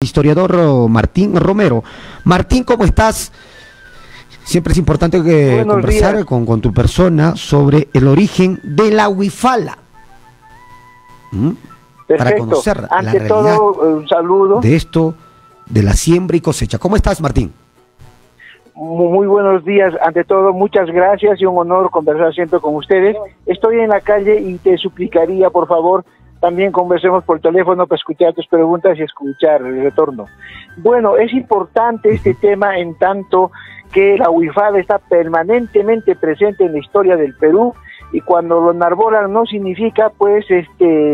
historiador Martín Romero. Martín, ¿cómo estás? Siempre es importante conversar con tu persona sobre el origen de la huifala. Para conocer la realidad todo, un saludo de esto, de la siembra y cosecha. ¿Cómo estás, Martín? Muy buenos días. Ante todo, muchas gracias y un honor conversar siempre con ustedes. Estoy en la calle y te suplicaría, por favor, también conversemos por teléfono para escuchar tus preguntas y escuchar el retorno. Bueno, es importante este tema en tanto que la huifala está permanentemente presente en la historia del Perú, y cuando lo enarbolan no significa pues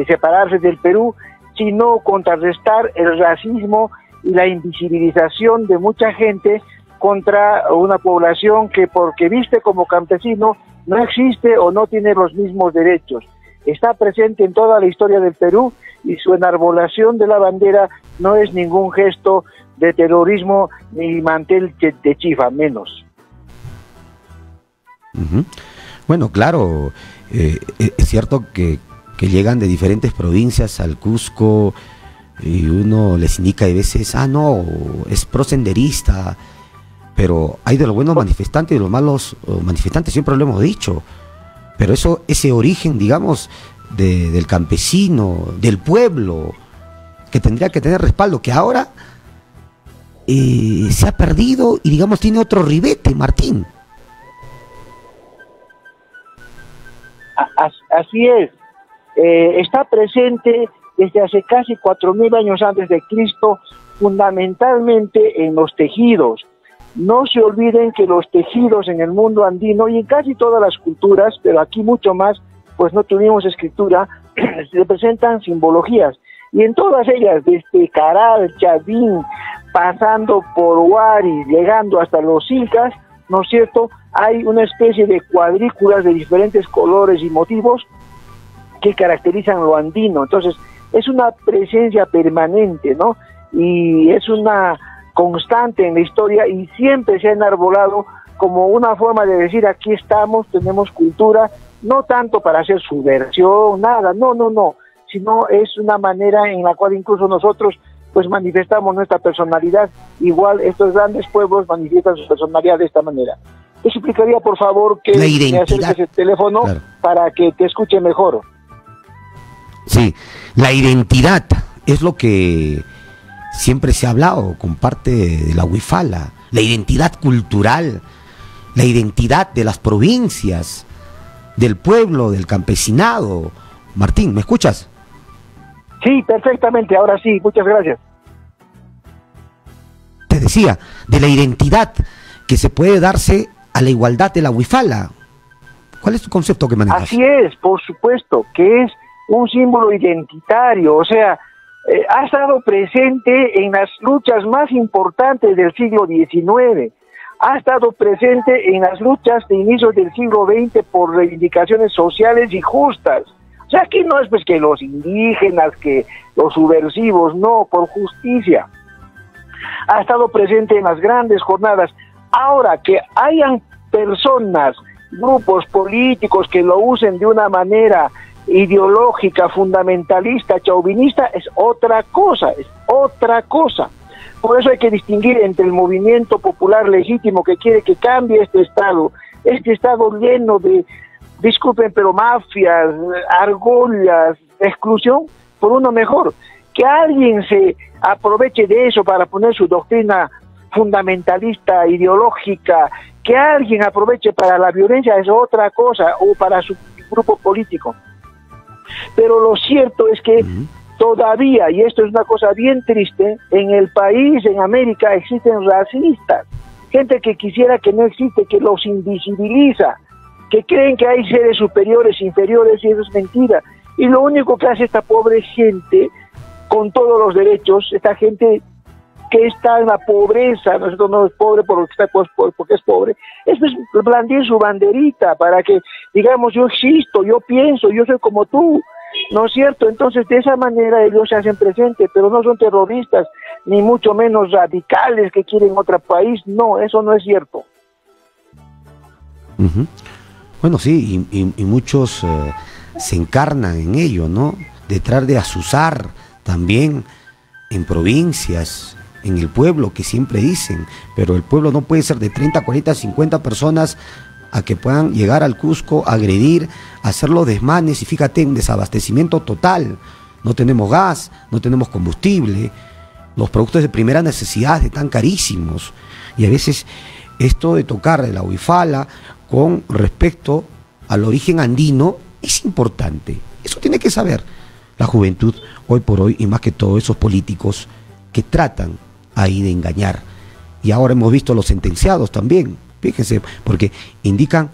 separarse del Perú, sino contrarrestar el racismo y la invisibilización de mucha gente contra una población que porque viste como campesino no existe o no tiene los mismos derechos. Está presente en toda la historia del Perú y su enarbolación de la bandera no es ningún gesto de terrorismo ni mantel de chifa, menos. Bueno, claro, es cierto que llegan de diferentes provincias al Cusco y uno les indica a veces, no, es prosenderista, pero hay de los buenos manifestantes y de los malos manifestantes, siempre lo hemos dicho, pero ese origen, digamos, del campesino, del pueblo, que tendría que tener respaldo, que ahora se ha perdido y digamos tiene otro ribete, Martín. Así es, está presente desde hace casi 4000 años antes de Cristo, fundamentalmente en los tejidos. No se olviden que los tejidos en el mundo andino y en casi todas las culturas, pero aquí mucho más, pues no tuvimos escritura, representan simbologías. Y en todas ellas, desde Caral, Chavín, pasando por Huari, llegando hasta los incas, ¿no es cierto?, hay una especie de cuadrículas de diferentes colores y motivos que caracterizan lo andino. Entonces, es una presencia permanente, ¿no? Y es una constante en la historia y siempre se ha enarbolado como una forma de decir, aquí estamos, tenemos cultura, no tanto para hacer subversión, nada, no, sino es una manera en la cual incluso nosotros pues manifestamos nuestra personalidad. Igual estos grandes pueblos manifiestan su personalidad de esta manera. Te suplicaría, por favor, que me acerques el teléfono, claro, para que te escuche mejor. Sí, la identidad es lo que siempre se ha hablado con parte de la huifala, la identidad cultural, la identidad de las provincias, del pueblo, del campesinado. Martín, ¿me escuchas? Sí, perfectamente, ahora sí, muchas gracias. Te decía, de la identidad que se puede darse a la igualdad de la huifala. ¿Cuál es tu concepto que manejas? Así es, por supuesto, que es un símbolo identitario, o sea, ha estado presente en las luchas más importantes del siglo XIX, ha estado presente en las luchas de inicios del siglo XX por reivindicaciones sociales y justas. O sea, aquí no es pues que los indígenas, que los subversivos, no, por justicia. Ha estado presente en las grandes jornadas. Ahora, que hayan personas, grupos políticos que lo usen de una manera ideológica, fundamentalista, chauvinista, es otra cosa, es otra cosa. Por eso hay que distinguir entre el movimiento popular legítimo que quiere que cambie este estado lleno de, disculpen, pero mafias, argollas, exclusión, por uno mejor. Que alguien se aproveche de eso para poner su doctrina fundamentalista, ideológica, que alguien aproveche para la violencia es otra cosa, o para su grupo político. Pero lo cierto es que todavía, y esto es una cosa bien triste, en el país, en América, existen racistas, gente que quisiera que no existe, que los invisibiliza, que creen que hay seres superiores, inferiores, y eso es mentira. Y lo único que hace esta pobre gente, con todos los derechos, esta gente que está en la pobreza, nosotros no es pobre porque es pobre, es pues blandir su banderita para que digamos yo existo, yo pienso, yo soy como tú, ¿no es cierto? Entonces de esa manera ellos se hacen presentes, pero no son terroristas, ni mucho menos radicales que quieren otro país, no, eso no es cierto. Bueno, sí, y muchos se encarnan en ello, ¿no? De tratar de azuzar también en provincias, en el pueblo, que siempre dicen, pero el pueblo no puede ser de 30, 40, 50 personas a que puedan llegar al Cusco, agredir, hacer los desmanes, y fíjate, en desabastecimiento total. No tenemos gas, no tenemos combustible, los productos de primera necesidad están carísimos, y a veces esto de tocar la huifala con respecto al origen andino es importante. Eso tiene que saber la juventud hoy por hoy, y más que todo esos políticos que tratan ahí de engañar. Y ahora hemos visto los sentenciados también, fíjense, porque indican,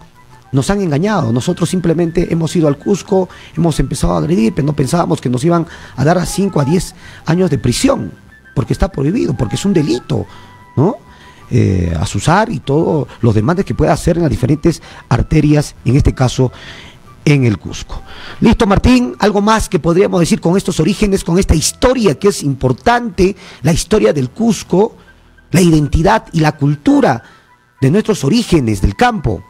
nos han engañado, nosotros simplemente hemos ido al Cusco, hemos empezado a agredir, pero no pensábamos que nos iban a dar a 5 a 10 años de prisión, porque está prohibido, porque es un delito, ¿no? Azuzar y todos los demandas que pueda hacer en las diferentes arterias, en este caso en el Cusco. Listo, Martín, algo más que podríamos decir con estos orígenes, con esta historia que es importante, la historia del Cusco, la identidad y la cultura de nuestros orígenes del campo.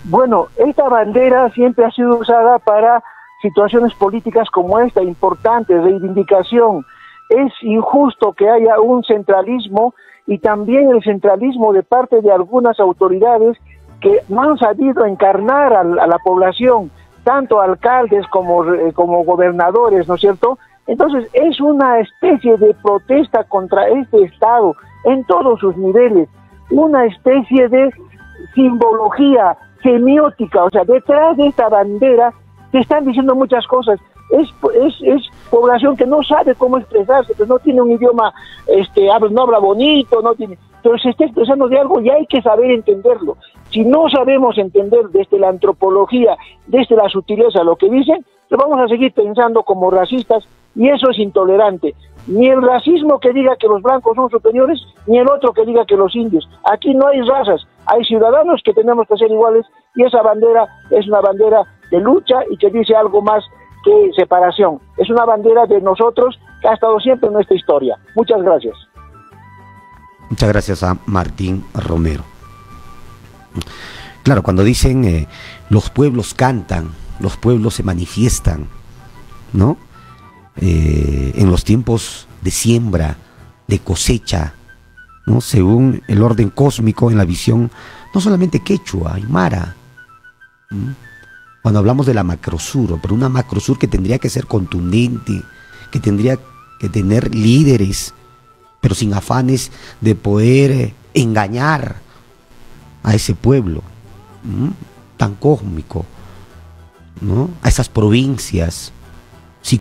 Bueno, esta bandera siempre ha sido usada para situaciones políticas como esta, importante, reivindicación. Es injusto que haya un centralismo, y también el centralismo de parte de algunas autoridades que no han sabido encarnar a la población, tanto alcaldes como gobernadores, ¿no es cierto? Entonces es una especie de protesta contra este Estado en todos sus niveles, una especie de simbología semiótica, o sea, detrás de esta bandera se están diciendo muchas cosas. Es población que no sabe cómo expresarse, que no tiene un idioma, no habla bonito, no tiene, pero se está expresando de algo y hay que saber entenderlo. Si no sabemos entender desde la antropología, desde la sutileza lo que dicen, pues vamos a seguir pensando como racistas, y eso es intolerante. Ni el racismo que diga que los blancos son superiores, ni el otro que diga que los indios. Aquí no hay razas, hay ciudadanos que tenemos que ser iguales, y esa bandera es una bandera de lucha y que dice algo más que separación. Es una bandera de nosotros que ha estado siempre en nuestra historia. Muchas gracias. Muchas gracias a Martín Romero. Claro, cuando dicen los pueblos cantan, los pueblos se manifiestan, ¿no? En los tiempos de siembra, de cosecha, ¿no? Según el orden cósmico, en la visión no solamente quechua, aymara, ¿no? Cuando hablamos de la macrosur, pero una macrosur que tendría que ser contundente, que tendría que tener líderes, pero sin afanes de poder engañar a ese pueblo, ¿no? Tan cósmico, ¿no? A esas provincias,